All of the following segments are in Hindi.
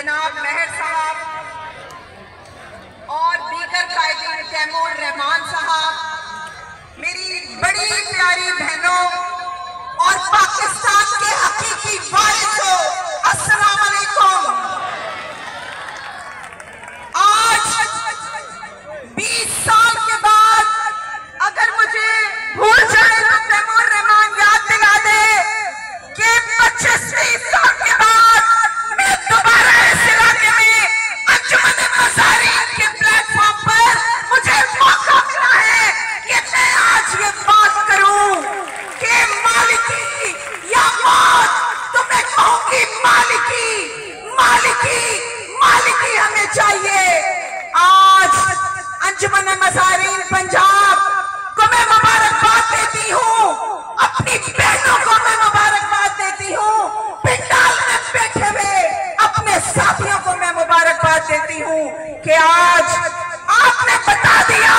जनाब मेहर साहब और दीगर कायदीन तैमूर रहमान साहब, मेरी बड़ी प्यारी बहनों और पाकिस्तान के हकीकी वारिसों, अस्सलाम वालेकुम। आज 20 साल के बाद अगर मुझे भूल जाए तो तैमूर रहमान याद दिला दे कि 25 साल के बाद मैं दोबारा इस इलाके में अंजुमन मज़ारीन के प्लेटफॉर्म पर मुझे मौका मिला है कि मैं आज ये बात करूं कि मालिकी या मौत, तो मैं कहूंगी मालिकी, मालिकी, मालिकी हमें चाहिए। आज अंजुमन मज़ारीन पंजाब को मैं मुबारकबाद देती हूँ, अपनी बहनों को मैं मुबारकबाद देती हूँ, पंडाल में बैठे हुए अपने साथियों को मैं मुबारकबाद देती हूँ कि आज आपने बता दिया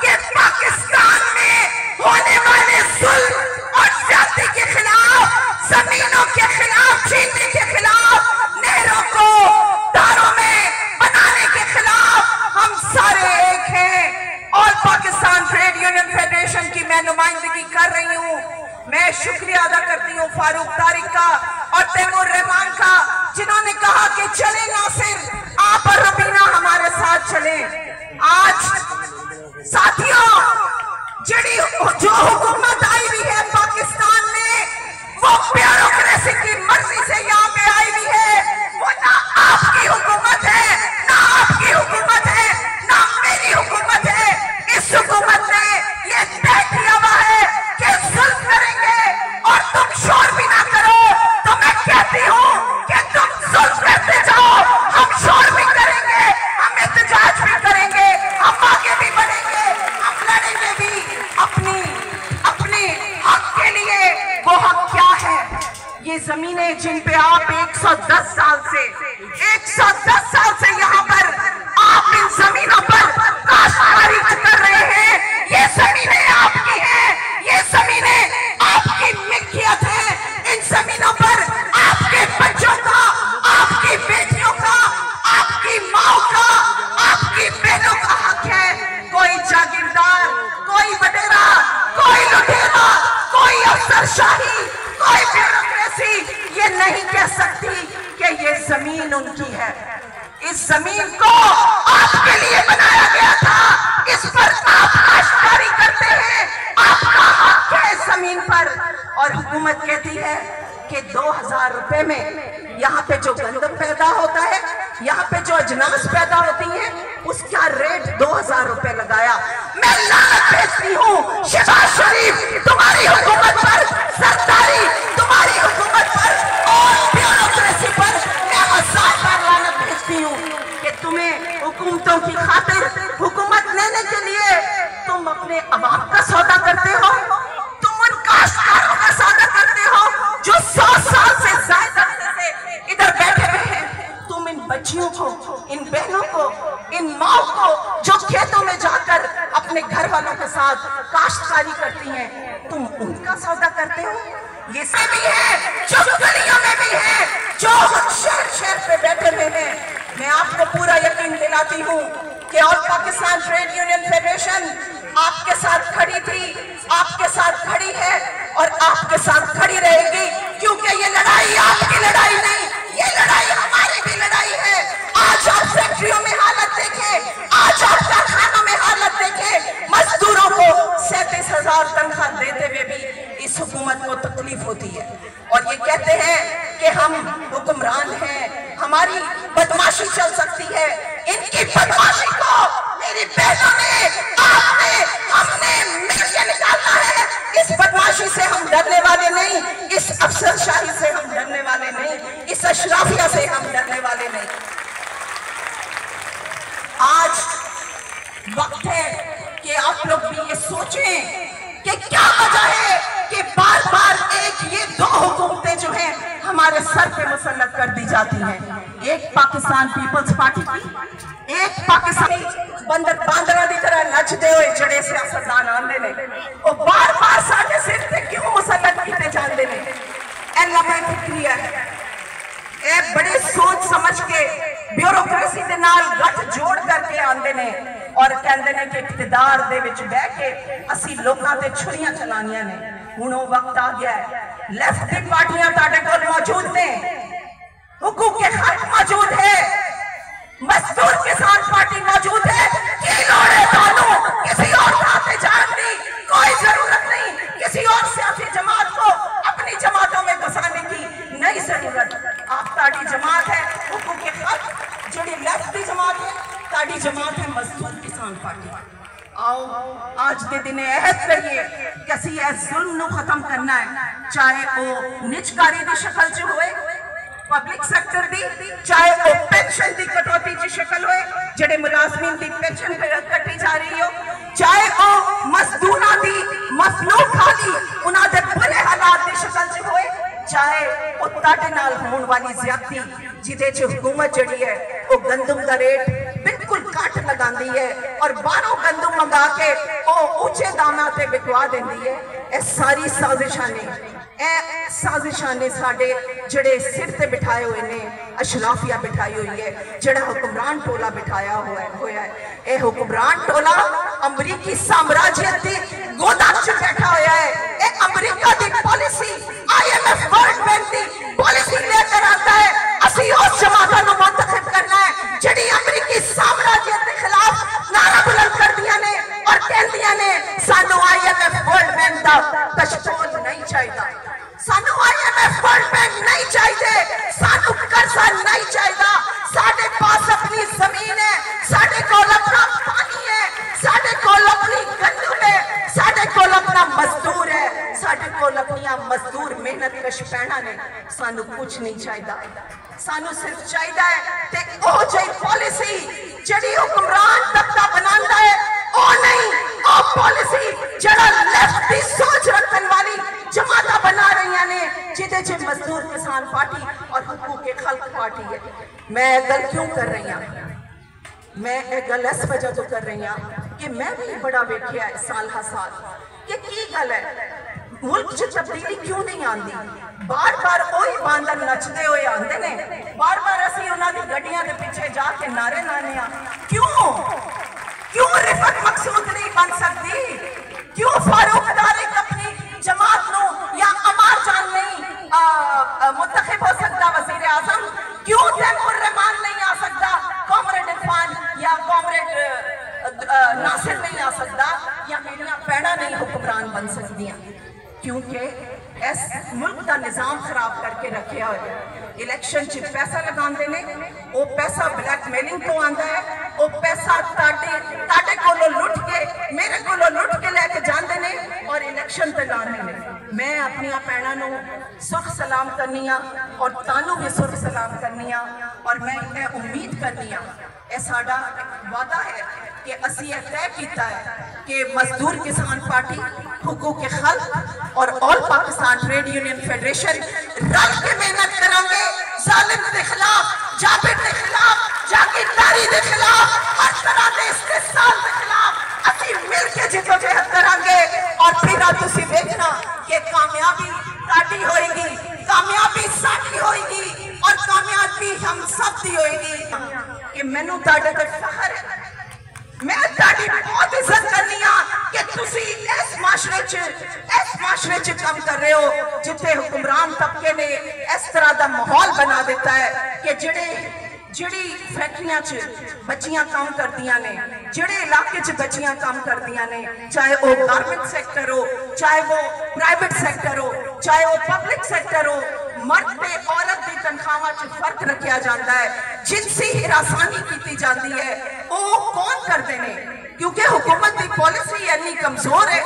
कि पाकिस्तान में होने वाले जुल्म और ज्यादती के खिलाफ, जमीनों के खिलाफ, छीनने के खिलाफ, नहरों को तारों में बनाने के खिलाफ हम सारे एक हैं। और पाकिस्तान ट्रेड यूनियन फेडरेशन की मैं नुमाइंदगी कर रही हूँ। मैं शुक्रिया अदा करती हूँ फारूक तारिक का और तैमूर रहमान का, जिन्होंने कहा कि चले नासिर आप और रबीना हमारे साथ चले। आज साथियों, जो हुकूमत आई हुई है पाकिस्तान में, वो ब्यूरोक्रेसी की मर्जी से यहाँ पे आई हुई है। वो ना आपकी हुकूमत है, ना आपकी हुकूमत है, ना मेरी हुकूमत है। इस हुकूमत ने ये तय किया हुआ है कि जुल्म करेंगे और तुम शोर भी ना करो। तो मैं कहती हूँ कि तुम जुल्म करते जाओ, हम शोर भी करेंगे, हम एहतजाज भी करेंगे, हम आगे भी बढ़ेंगे, हम लड़ेंगे भी अपने हक के लिए। वो हक क्या है? ये जमीनें जिन पे आप 110 साल से यहाँ पर आप इन जमीनों पर काश्तकारी कर रहे हैं, ये जमीनें आपकी हैं, ये जमीनें आपकी मिल्कियत है। इन जमीनों पर आपके बच्चों का, आपकी बेटियों का, आपकी माओ का, आपकी बहनों का हक है। कोई जागीरदार, कोई वडेरा, कोई लुटेरा, कोई अफसरशाही, कोई ब्यूरोक्रेसी ये नहीं कह सकती कि ये जमीन उनकी है। इस जमीन को आपके लिए बनाया गया था, इस पर आप काश्तकारी करते हैं, आपका हक है इस जमीन पर। और हुकूमत कहती है कि 2000 रुपए में यहाँ पे जो गंदम पैदा होता है, यहाँ पे जो अजनास पैदा होती है, उसका रेट 2000 रुपए लगाया। मैं लानत भेजती हूँ शहबाज शरीफ तुम्हारी हुकूमत पर, सरदारी तुम्हारी हुकूमत पर और ब्यूरोक्रेसी पर मैं मज़ाक पर लानत भेजती हूँ कि तुम्हें हुकूमतों की खातिर हुकूमत लेने के लिए तुम अपने अवाम का सौदा करते हो, तुम उन काश्तकारों का सौदा करते हो जो 100 साल से ज्यादा से इधर बैठे हुए हैं। तुम इन बच्चियों को, इन बहनों को, इन माओ को जो खेतों में जाकर अपने घर वालों के साथ काश्तकारी करती हैं, तुम उनका सौदा करते हो। ये सब भी है जो गलियों में भी है, जो शहर पे बैठे हुए हैं। मैं आपको पूरा यकीन दिलाती हूँ कि और पाकिस्तान ट्रेड यूनियन फेडरेशन आपके साथ खड़ी थी, आपके साथ खड़ी है और आपके साथ खड़ी रहेगी, क्योंकि ये लड़ाई आपकी लड़ाई नहीं, ये लड़ाई हमारी भी लड़ाई है। आज आप फैक्ट्रियों में हालत देखें, आज आप कारखानों में हालत देखें, मजदूरों को 37,000 तनख्वाह देते हुए भी इस हुकूमत को तकलीफ होती है। और ये कहते हैं कि हम हुक्मरान हैं, हमारी बदमाशी चल सकती है। इनकी बदमाशी को मेरी बहनों ने, आपने, हमने मिलकर निकालना है। इस बदमाशी से हम डरने वाले नहीं, इस अफसरशाही से हम डरने वाले नहीं, इस अशराफिया से हम डरने वाले नहीं। आज वक्त है कि आप लोग भी ये सोचें कि क्या वजह है कि बार बार ये 2 हुकूमतें जो हैं हमारे सर पे मुसल्लत कर दी जाती हैं। एक पाकिस्तान पीपल्स पार्टी की, एक पाकिस्तानी बंदर बांदरा की तरह नचते हुए जड़े सियासतदान आते ने, वो बार बार साढ़े सिर पे क्यों मुसल्लत किए जाते हैं? मैं फिक्रिया है, बड़े सोच समझ के नाल गठ जोड़ करके आंदे ने और कहते हैं कि इकतदार दे विच बह के असी लोगों ते छुरियां चलानियां ने। हुण वो वक्त आ गया है, लेफ्ट दी पार्टियां तुहाडे कोल मौजूद ने, हुकूक के हक मौजूद है, मजदूर किसान पार्टी मौजूद है। की लोड़ है तुहानू किसी और रास्ते जाने की? कोई जरूरत नहीं। किसी और सियासी जमात को अपनी जमातों में घुसाने की नहीं जरूरत। आप ताड़ी जमात है हुकूक के हक, जिहड़ी लेफ्ट दी जमात है ताड़ी जमात है मजदूर किसान पार्टी। आओ आज के दिन अहद करिए कि असी इस जुल्म नूं खत्म करना है, चाहे वो निजकारी की शक्ल च होए, पब्लिक सेक्टर दी, चाहे वो पेंशन की कटौती की शक्ल होए, जेडे मुलाजमीन की पेंशन कटी जा रही हो, चाहे वो मजदूरों की मफलूक हाली उन्हां दे बुरे हालात की शक्ल च होए, चाहे वो ताड़े नाल होने वाली ज्यादती जिदे च हुकूमत जड़ी है वो गंदम का रेट बिल्कुल घट लगाती है और बाहरों गंदम मंगा के वो ऊंचे दामां ते बिकवा देती है। ये सारी साजिशां ने साडे जड़े सिर ते बिठाए हुए ने अशराफिया बिठाई हुई है, जड़ा हुक्मरान टोला बिठाया हुआ है। यह हुक्मरान टोला अमरीकी साम्राज्य की गोदा च बैठा हुआ है। यह अमरीका की पॉलिसी, IMF वर्ल्ड बैंक की पॉलिसी लेकर आता है। असी उस जमात को मुंतखब करना है जड़ी अमरीकी साम्राज्य के खिलाफ नारा बुलंद कर दिया ने और कहदिया ने सानू IMF वर्ल्ड बैंक का कशकोल नहीं चाहिए, सानू IMF वर्ल्ड बैंक नहीं चाहिए, सानू कर्जा नहीं चाहिए। साडे पास अपनी जमीन है, साडे कोल अपना पानी है, साडे कोल अपनी गंदम है, साडे कोल अपना मजदूर है, साडे कोल अपनी मजदूर मेहनत कश पैना ने। सानू कुछ नहीं चाहिए, सानू सिर्फ चाहिए है ते ओ जी पॉलिसी जड़ी हुक्मरान तबका बनांदा है, ओ नहीं ओ पॉलिसी जड़ा लेफ्ट की सोच रखने वाली जमाता बना रही ने, जिदे च मजदूर किसान पार्टी और हुकूक के खल्क पार्टी है। मैं गल क्यों कर रही हूँ? मैं एक गल इस वजह तो कर रही हूँ कि मैं भी बड़ा वेख्या है साल हा साल कि की गल है मुल्क च तब्दीली क्यों नहीं आती। बार बार वही बांदर नचते हुए आते ने, बार बार असी उन्होंने गड्डियां के पीछे जाके नारे लाने क्यों रिफत मकसूद नहीं बन सकती? क्यों फारूक तारिक अपनी जमात नो या अमार जान नहीं मुंतखब हो सकता वजीर आजम? क्यों तैमूर रहमान नहीं आ सकता, कॉमरेड इरफान या कॉमरेड नासिर नहीं आ सकता, या मेरिया पैड़ा नहीं हुक्मरान बन सकती? क्योंकि इस मुल्क का निजाम खराब करके रखे हुए इलेक्शन च पैसा लगाते ने, वो पैसा ब्लैकमेलिंग तो आता है, वो पैसा ताडे कोलों लुट के मेरे कोलों लुट के लेके जाते ने और इलेक्शन ते लाने ने। मैं अपनी भैनों नूं सुख सलाम करनी और तानू भी सुख सलाम करनी और मैं ये उम्मीद करनी यह साडा वादा है कि असी यह तय किया है कि मजदूर किसान पार्टी, हुकूक के खल्क और all Pakistan trade union federation रल के मेहनत करांगे जालिम के खिलाफ, जाबिर के खिलाफ, जागीरदारी के खिलाफ, हर तरह के इस्तेसाल के खिलाफ असी मिलकर जिद्दोजहद करांगे और फिर तुसी देखना कि कामयाबी ताड़ी होएगी, कामयाबी साडी होएगी और कामयाबी हम सब दी होएगी। कि मैनू ताड़े ते फखर है, मैं ताड़ी बहुत इज्जत करनी कि तुसी इस माशरे च काम कर रहे हो जिथे हुक्मरान तबके ने इस तरह का माहौल बना दिता है कि जिहड़ी फैक्ट्रियां च बच्चियां काम करदियां ने, जिहड़े इलाके च बच्चियां काम करदियां ने, चाहे वो गारमेंट सेक्टर हो, चाहे वो प्राइवेट सेक्टर हो, चाहे वो पब्लिक सेक्टर हो, मर्द ते औरत की तनख्वाहां च फर्क रखा जाता है, जिनसी हिरासानी की जाती है, वो कौन करते हैं? क्योंकि हुकूमत की पॉलिसी इतनी कमजोर है,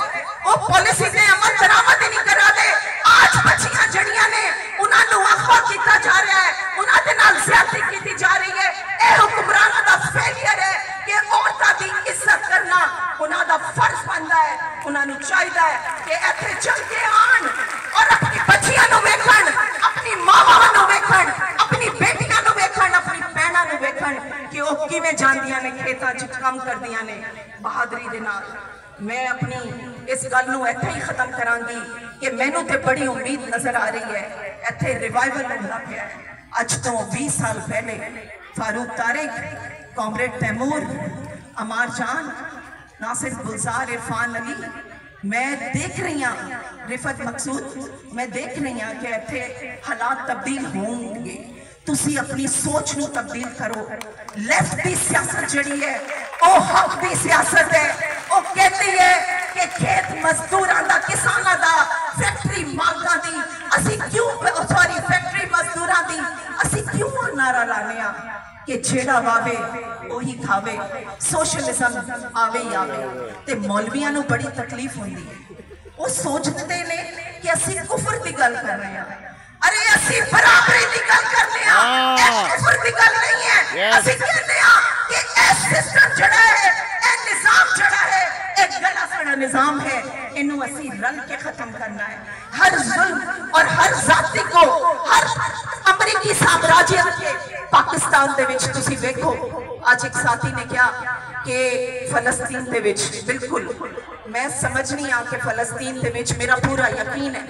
वो पॉलिसी ने अमल दरामद ही नहीं करा दे। आज बच्चियां जड़ियां ने उन्होंने अगवा किया जा रहा है, उन्होंने नाल ज्यादती की जा रही है। यह हुक्मरानों का फेलियर है कि औरतों की इज्जत करना उन्होंने फर्ज बनता है। उन्होंने चाहिए कि इत्थे चल के आन और अपनी बच्चियां नूं वेखण, अपनी मावां नूं वेखण, अपनी बेटियां नूं वेखण, अपनी भैणां नूं वेखण कि वो किवें जांदियां ने खेतां च काम करदियां ने बहादरी दे नाल। मैं अपनी इस गल नूं इत्थे ही खत्म करांगी कि मैनू तो बड़ी उम्मीद नजर आ रही है इत्थे रिवाइवल होंदा पिया है। अज तो 20 साल पहले फारूक तारिक कॉमरेड तैमूर, अमार जान, नासिर गुलजार, इरफान अली, मैं देख रही हूँ रिफत मकसूद, मैं देख रही हूँ कि इत्थे हालात तब्दील होंगे। तुसी अपनी सोच नू तब्दील करो। लेफ्ट की सियासत जड़ी है ओ हक की सियासत है। ओ कहती है कि खेत मजदूरां दा, किसानां दा, फैक्ट्री मालिकां दी असी क्यों, सॉरी फैक्ट्री मजदूरां दी असी क्यों नारा लाने आ कि जेड़ा वावे ओही खावे, सोशलिज्म आवे ही आवे। ते मौलवियां नू बड़ी तकलीफ होंदी है, वो सोचते ने कि असी कुफर दी गल कर रहे हैं। अरे असी बराबरी दी गल कर रहे हैं, कुफर दी गल नहीं है। असी कहते हैं कि ए सिस्टम जड़ा है, ए निजाम जड़ा है, एक गला सड़ा निजाम है, इन्हू असी रल के खत्म करना है। हर जुल्म और हर जाति को, हर अमरीकी साम्राज्य के पाकिस्तान दे विच तुसी देखो। आज एक साथी ने कहा कि फलस्तीन दे विच, बिल्कुल मैं समझनी आ कि फलस्तीन दे विच मेरा पूरा यकीन है,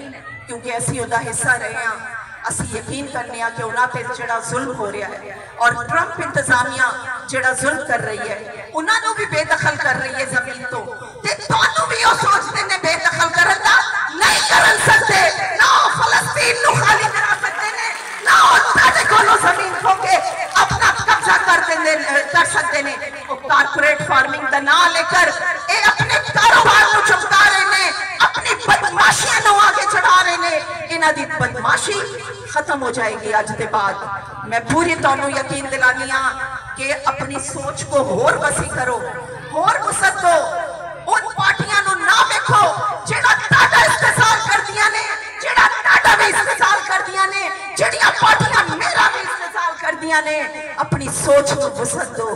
क्योंकि असी उहदा हिस्सा रहे हैं। असी यकीन करने कि उन्हां ते जिहड़ा जुल्म हो रहा है और ट्रंप इंतजामिया जिहड़ा जुल्म कर रही है, उन्होंने भी बेदखल कर रही है जमीन तो, ते तुहानू भी वो सोचते ने बेदखल करन दा नहीं कर सकते, ना फलस्तीन नू खाली करा सकते ने, ना तुहाडे कोलों जमीन खो के अपना कब्जा कर सकते ने। वो कारपोरेट फार्मिंग का नाम लेकर ये अपने कारोबार को चमका रहे ने, अपनी बदमाशियां नू आगे चढ़ा रहे ने। इन्हां दी बदमाशी खत्म हो जाएगी आज के बाद। मैं पूरी तुहानू यकीन दिलानी हां कि अपनी सोच को होर वसी करो, होर वसत दो। उन पार्टियां नू ना देखो जेड़ा टाटा इस्तेसाल कर दिया ने, जेड़ा टाटा भी इस्तेसाल कर दिया ने, जेड़ियां पार्टियां मेरा भी इस्तेसाल कर दिया ने। अपनी सोच को वसत दो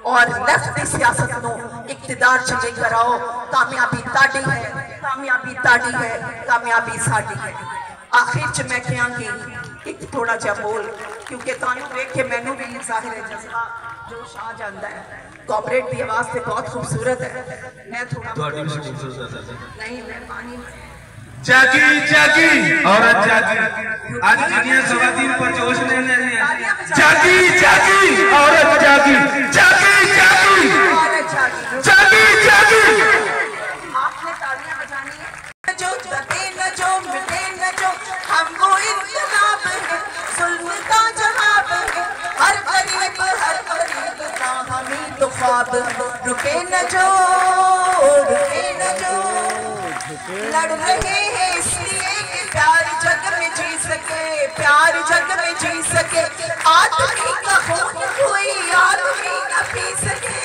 और लेफ्ट की सियासत को इक्तदार च लेकर आओ। कामयाबी ताड़ी है, कामयाबी ताड़ी है, कामयाबी साडी है। आखिर च मैं कहांगी एक थोड़ा जा बोल, क्योंकि तुहानू देख के मैनू भी जाहिर है जज्बा जोश आ जाता है। कॉमरेड की आवाज तो बहुत खूबसूरत है, मैं थोड़ा नहीं, मैं पानी जागी जागी औरत जागी, आज दुनिया खवातीन पर जोश लेने रही है। जागी जागी औरत जागी, जागी जागी जागी जागी। आपने तालियां बजानी है। जो दबे न जो मिटे न जो हमको इन्कलाब है, जुल्म का जवाब है, हर गरीब का हमें तो ख्वाब। रुके न जो, रुके न जो, लड़ रहे हैं इसलिए कि प्यार जग में जी सके, प्यार जग में जी सके। आदमी का खून कोई आदमी न पी सके,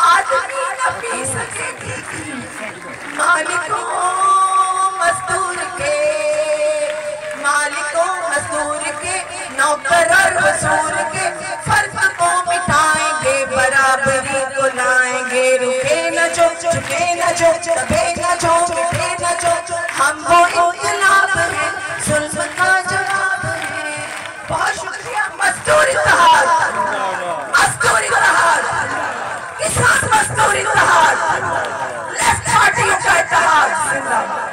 आदमी न पी सके। मालिकों मजदूर के, मालिकों मजदूर के, नौकर और वसूल के फर्क को मिटाएंगे, बराबरी को लाएंगे। रुके न जो, झुके न जो, दबे न जो, मिटे न जो, हम वो इन्कलाब है, जुल्म का जवाब है। बहुत शुक्रिया। मजदूर इत्तेहाद, मजदूर इत्तेहाद, किसान मजदूर इत्तेहाद, लेफ्ट पार्टियों का इत्तेहाद जिंदाबाद।